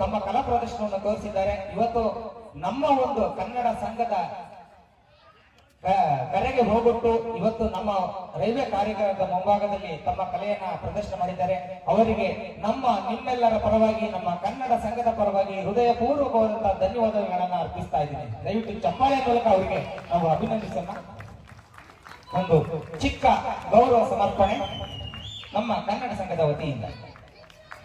ತಮ್ಮ ಕಲಾ ಪ್ರದರ್ಶನವನ್ನು ತೋರಿಸಿದ್ದಾರೆ. ಇವತ್ತು ನಮ್ಮ ಒಂದು ಕನ್ನಡ ಸಂಘದ ಕರೆಗೆ ಹೋಗೊಟ್ಟು ಇವತ್ತು ನಮ್ಮ ರೈಲ್ವೆ ಕಾರ್ಯಾಗಾರದ ಮುಂಭಾಗದಲ್ಲಿ ತಮ್ಮ ಕಲೆಯನ್ನ ಪ್ರದರ್ಶನ ಮಾಡಿದ್ದಾರೆ. ಅವರಿಗೆ ನಿಮ್ಮೆಲ್ಲರ ಪರವಾಗಿ, ನಮ್ಮ ಕನ್ನಡ ಸಂಘದ ಪರವಾಗಿ ಹೃದಯಪೂರ್ವಕವಾದಂತಹ ಧನ್ಯವಾದಗಳನ್ನ ಅರ್ಪಿಸ್ತಾ ಇದ್ದೀನಿ. ದಯವಿಟ್ಟು ಚಪ್ಪಾಳೆ ಮೂಲಕ ಅವರಿಗೆ ನಾವು ಅಭಿನಂದಿಸೋಣ. ಒಂದು ಚಿಕ್ಕ ಗೌರವ ಸಮರ್ಪಣೆ ನಮ್ಮ ಕನ್ನಡ ಸಂಘದ ವತಿಯಿಂದ.